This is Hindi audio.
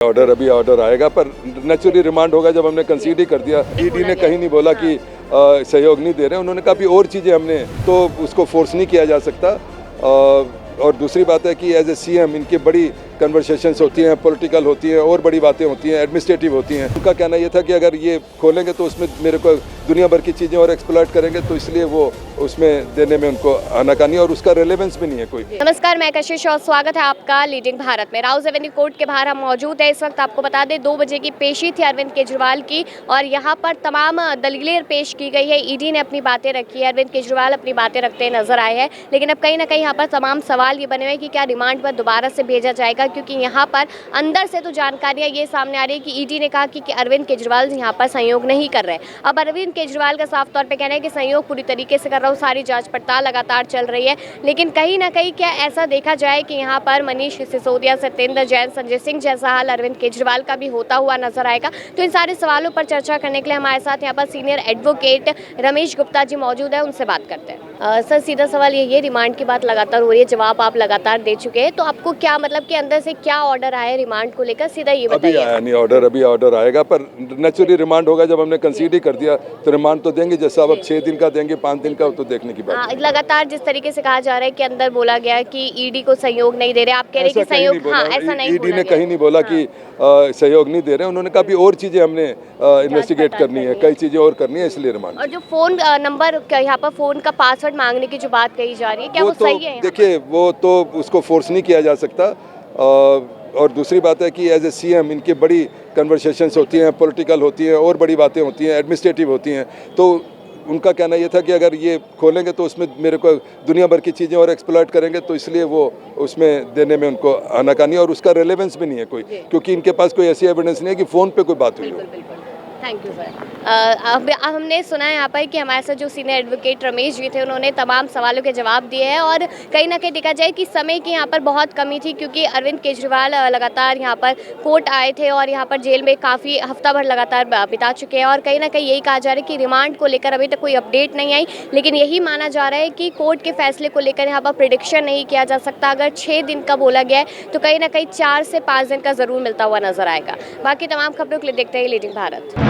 ऑर्डर आएगा, पर नेचुरली रिमांड होगा जब हमने कंसीड ही कर दिया। ईडी ने कहीं नहीं बोला कि सहयोग नहीं दे रहे, उन्होंने कहा भी और चीज़ें हमने तो उसको फोर्स नहीं किया जा सकता। और दूसरी बात है कि एज ए सीएम इनकी बड़ी कन्वर्सेशंस होती हैं, पॉलिटिकल होती हैं और बड़ी बातें होती हैं, एडमिनिस्ट्रेटिव होती हैं। उनका कहना ये था कि अगर ये खोलेंगे तो उसमें मेरे को दुनिया भर की चीज़ें और एक्सप्लॉइट करेंगे, तो इसलिए वो उसमें देने में उनको आनाकानी और उसका रेलेवेंस भी नहीं है कोई। नमस्कार, मैं कशिश और स्वागत है आपका लीडिंग भारत में। राउज एवेन्यू कोर्ट के बाहर हम मौजूद है। इस वक्त आपको बता दें 2 बजे की पेशी थी अरविंद केजरीवाल की और यहाँ पर तमाम दलीलें पेश की गई है। ईडी ने अपनी बातें रखी है, अरविंद केजरीवाल अपनी बातें रखते नजर आए हैं, लेकिन अब कहीं ना कहीं यहाँ पर तमाम सवाल ये बने हुए कि क्या रिमांड पर दोबारा से भेजा जाएगा, क्योंकि यहाँ पर अंदर से तो जानकारियां ये सामने आ रही है कि ईडी ने कहा कि अरविंद केजरीवाल यहाँ पर सहयोग नहीं कर रहे। अब अरविंद केजरीवाल का साफ तौर पे कहना है कि सहयोग पूरी तरीके से कर रहा हूँ, सारी जांच पड़ताल लगातार चल रही है, लेकिन कहीं ना कहीं क्या ऐसा देखा जाए कि यहाँ पर मनीष सिसोदिया, सत्येंद्र जैन, संजय सिंह जैसा हाल अरविंद केजरीवाल का भी होता हुआ नजर आएगा। तो इन सारे सवालों पर चर्चा करने के लिए हमारे साथ यहाँ पर सीनियर एडवोकेट रमेश गुप्ता जी मौजूद है, उनसे बात करते हैं। सर, सीधा सवाल ये रिमांड की बात लगातार हो रही है, जवाब आप लगातार दे चुके हैं, तो आपको क्या मतलब कि अंदर से क्या ऑर्डर आया रिमांड को लेकर, सीधा ये बताइए। अभी आया नहीं ऑर्डर, अभी ऑर्डर आएगा, पर नेचुरली रिमांड होगा जब हमने कंसीड ही कर दिया, तो रिमांड तो देंगे। जैसा अब 6 दिन का देंगे, 5 दिन का, तो देखने की बात। लगातार जिस तरीके से कहा जा रहा है कि अंदर बोला गया कि ईडी को सहयोग नहीं दे रहे, आप कह रहे हैं कि सहयोग, ऐसा नहीं, ईडी ने कहीं नहीं बोला कि सहयोग नहीं दे रहे, उन्होंने कहा भी और चीजें हमने इन्वेस्टिगेट करनी है, कई चीजें और करनी है, इसलिए रिमांड। और जो फोन नंबर यहाँ पर फोन का पासवर्ड मांगने की जो बात कही जा रही है, क्या वो सही है? देखिए, वो तो उसको फोर्स नहीं किया जा सकता। और दूसरी बात है कि एज ए सीएम इनकी बड़ी कन्वर्सेशंस होती हैं, पॉलिटिकल होती हैं और बड़ी बातें होती हैं, एडमिनिस्ट्रेटिव होती हैं। तो उनका कहना ये था कि अगर ये खोलेंगे तो उसमें मेरे को दुनिया भर की चीज़ें और एक्सप्लॉइट करेंगे, तो इसलिए वो उसमें देने में उनको आनाकानी और उसका रेलेवेंस भी नहीं है कोई, क्योंकि इनके पास कोई ऐसी एविडेंस नहीं है कि फ़ोन पे कोई बात हुई हो। Thank you sir. अब हमने सुना है यहाँ पर कि हमारे साथ जो सीनियर एडवोकेट रमेश जी थे, उन्होंने तमाम सवालों के जवाब दिए हैं और कहीं ना कहीं देखा जाए कि समय की यहाँ पर बहुत कमी थी, क्योंकि अरविंद केजरीवाल लगातार यहाँ पर कोर्ट आए थे और यहाँ पर जेल में काफ़ी हफ्ता भर लगातार बिता चुके हैं और कहीं ना कहीं यही कहा जा रहा है कि रिमांड को लेकर अभी तक कोई अपडेट नहीं आई, लेकिन यही माना जा रहा है कि कोर्ट के फैसले को लेकर यहाँ पर प्रिडिक्शन नहीं किया जा सकता। अगर 6 दिन का बोला गया है तो कहीं ना कहीं 4 से 5 दिन का ज़रूर मिलता हुआ नजर आएगा। बाकी तमाम खबरों के लिए देखते हैं लीडिंग भारत।